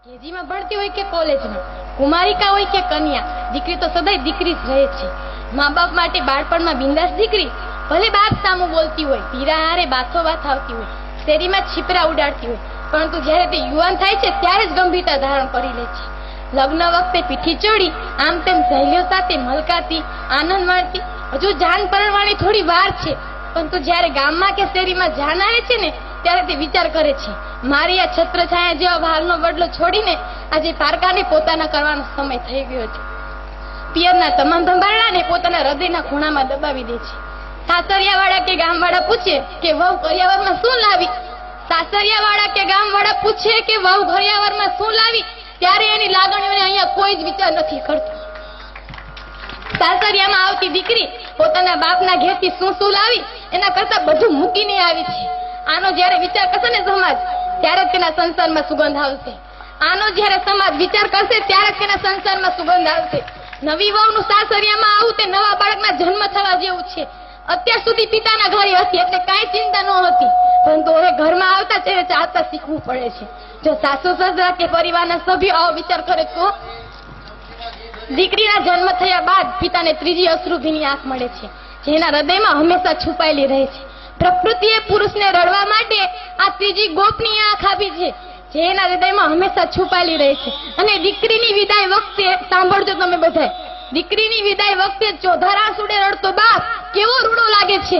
કેજીમાં ભણતી હોય કે કોલેજમાં, કુમારિકા હોય કે કન્યા, દીકરી તો સદાય દીકરી જ રહે છે. મા બાપ માટે બાળપણમાં બિંદાસ દીકરી ભલે બાપ સામું બોલતી હોય, પીરા હારે બાથો બાથ આવતી હોય, શેરીમાં છીપરા ઉડાડતી હોય, પરંતુ જ્યારે તે યુવાન થાય છે ત્યારે જ ગંભીરતા ધારણ કરી લે છે. લગ્ન વખતે પીઠી ચડી આમ તેમ સહેલીઓ સાથે મલકાતી, આનંદ માણતી, હજુ જાન પરણવાની થોડી વાર છે, પરંતુ જ્યારે ગામમાં કે શેરીમાં જાન આવે છે ને ત્યારે તે વિચાર કરે છે, મારી આ છત્રછાયા જેવા ભાવનો બદલો છોડીને આજે પારકાને પોતાના કરવાનો સમય થઈ ગયો છે. પિયરના તમામ ધંધારણાને પોતાના હૃદયના ખૂણામાં દબાવી દે છે. સાસરિયાવાળા કે ગામવાળા પૂછે કે વહુ કરિયાવરમાં શું લાવી, સાસરિયાવાળા કે ગામવાળા પૂછે કે વહુ કરિયાવરમાં શું લાવી, ત્યારે એની લાગણીઓને અહીંયા કોઈ જ વિચાર નથી કરતું. સાસરિયામાં આવતી દીકરી પોતાના બાપના ઘેરથી શું લાવી એના કરતા બધું મૂકીને આવી છે. આનો જ્યારે વિચાર કરશે ને સમાજ, ત્યારે જ તેના સંસારમાં સુગંધ આવશે. આનો જ્યારે સમાજ વિચાર કરશે ત્યારે જ તેના સંસારમાં સુગંધ આવશે. નવી વહુનું સાસરિયામાં આવું તે નવા બાળકના જન્મ થવા જેવું છે. અત્યાર સુધી પિતાના ઘરે હતી એટલે કાંઈ ચિંતા ન હતી, પરંતુ હવે ઘરમાં આવતા ત્યારે ચાલતા શીખવું પડે છે. જો સાસુ સસરા કે પરિવારના સભ્યો આવો વિચાર કરે તો દીકરીના જન્મ થયા બાદ પિતાને ત્રીજી અશ્રુભીની આંખ મળે છે, જેના હૃદયમાં હંમેશા છુપાયેલી રહે છે. પ્રકૃતિએ પુરુષને રડવા માટે આ ત્રીજી ગોપની આંખ આપી છે, જેના હૃદયમાં હંમેશા છુપાયેલી રહે છે. અને દીકરીની વિદાય વખતે સાંભળજો તમે બધાય, દીકરીની વિદાય વખતે ચોધારા સુડે રડતો બાપ કેવો રૂડો લાગે છે.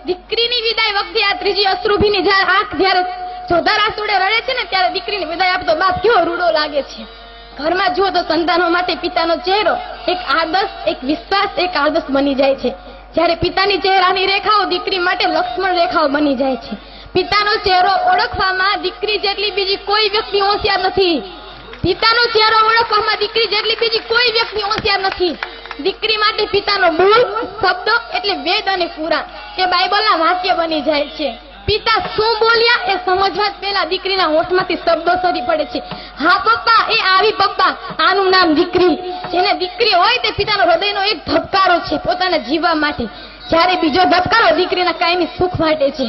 દીકરીની વિદાય વખતે આ ત્રીજી અશ્રુભીની આંખ જ્યારે ચોધારા સુડે રડે છે ને ત્યારે દીકરીની વિદાય આપતો બાપ કેવો રૂડો લાગે છે. ઘરમાં જુઓ તો સંતાનો માટે પિતાનો ચહેરો એક આદર્શ, એક વિશ્વાસ, એક આદર્શ બની જાય છે. જ્યારે પિતાની ચહેરાની રેખાઓ દીકરી માટે લક્ષ્મણ રેખાઓ બની જાય છે. પિતાનો ચહેરો ઓળખવામાં દીકરી જેટલી બીજી કોઈ વ્યક્તિ હોશિયાર નથી. પિતાનો ચહેરો ઓળખવામાં દીકરી જેટલી બીજી કોઈ વ્યક્તિ હોશિયાર નથી. દીકરી માટે પિતાનો બોલ, શબ્દો એટલે વેદ અને પુરાણ કે બાઇબલના વાક્ય બની જાય છે. પિતા શું બોલ્યા એ સમજવા પહેલા દીકરીના હોઠમાંથી શબ્દો સરી પડે છે. હા પપ્પા, એ આવી પપ્પા, આનું નામ દીકરી. જેને દીકરી હોય તે પિતાનો હૃદયનો એક ધબકારો છે પોતાના જીવવા માટે, જ્યારે બીજો ધબકારો દીકરીના કાયમી સુખ માટે છે.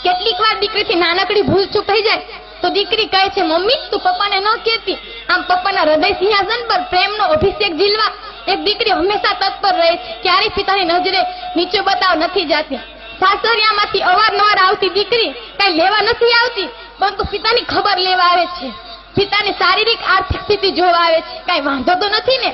કેટલીક વાર દીકરીથી નાનકડી ભૂલ ચૂક થઈ જાય તો દીકરી કહે છે, મમ્મી તું પપ્પાને ન કહેતી. આમ પપ્પાના હૃદય સિંહાસન પર પ્રેમનો અભિષેક ઝીલવા એક દીકરી હંમેશા તત્પર રહે છે, ક્યારેય પિતાની નજરે નીચે બતાવ નથી જાતી. સાસરિયામાંથી અવારનવાર આવતી દીકરી કઈ લેવા નથી આવતી, પરંતુ પિતાની ખબર લેવા આવે છે, પિતાની શારીરિક આર્થિક સ્થિતિ જોવા આવે છે. કઈ વાંધો તો નથી ને?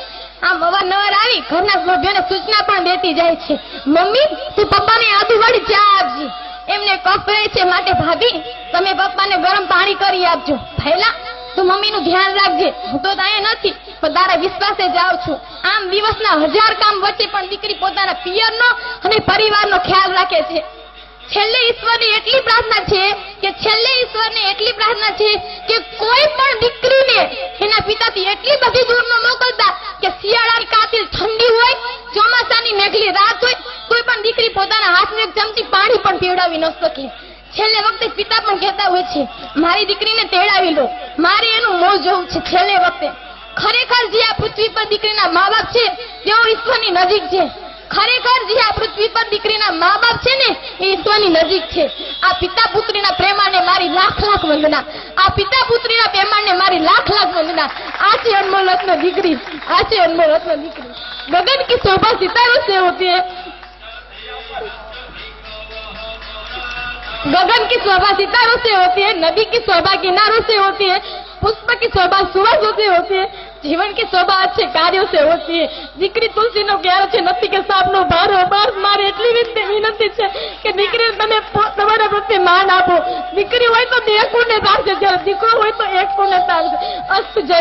આમ અવારનવાર આવી ઘરના સભ્યોને સૂચના પણ દેતી જાય છે, મમ્મી તું પપ્પાને આદુવાળી ચા આપજે, એમને કફ રહે છે, માટે ભાભી તમે પપ્પાને ગરમ પાણી કરી આપજો. ભૈલા તું મમ્મીનું ધ્યાન રાખજે, હું તો અહીંયા નથી પણ તારા વિશ્વાસે જાઉં છું. આમ દિવસના 1000 કામ વચ્ચે પણ દીકરી પોતાના પિયરનો અને પરિવારનો ખ્યાલ રાખે છે. છેલ્લે ઈશ્વરની એટલી પ્રાર્થના છે કે કોઈ પણ દીકરીને એના પિતાથી એટલી બધી દૂર ન મોકલતા કે શિયાળાની કાતિલ ઠંડી હોય, ચોમાસાની મેઘલી રાત હોય, કોઈ પણ દીકરી પોતાના હાથમાં એક ચમચી પાણી પણ પીવડાવી ન શકે. છેલ્લે વખતે પિતા પણ કહેતા હોય છે, મારી દીકરીને તેડાવી લો, મારે એનું મોં જોવું છે. છેલ્લે વખતે ખરેખર જે આ પૃથ્વી પર દીકરીના મા બાપ છે તેઓ ઈશ્વરની નજીક છે. ખરેખર જે આ પૃથ્વી પર દીકરીના મા બાપ છે ને એ ઈશ્વરની નજીક છે. આ પિતા પુત્રીના પ્રેમાને મારી લાખ લાખ વંદના. આ પિતા પુત્રીના પ્રેમાને મારી લાખ લાખ વંદના. આ છે અનમોલ રત્ન દીકરી, આ છે અનમોલ રત્ન દીકરી. गगन की शोभा सितारों से होती है, गगन की शोभा सितारों से होती है, नदी की शोभा किनारों से होती है, पुष्प की शोभा सुवासों से होती है, जीवन की शोभा अच्छे कार्यों से होती है. દીકરી તુલસીનો ક્યારો છે, નથી કે સાપનો ભાર. મારે એટલી વિનંતી છે કે દીકરી તમે તમારા પ્રત્યે માન આપો. દીકરી હોય તો 2 કુળને તારશે, જ્યારે દીકરો હોય તો 1 કુળને તારશે. અસ્ત. જય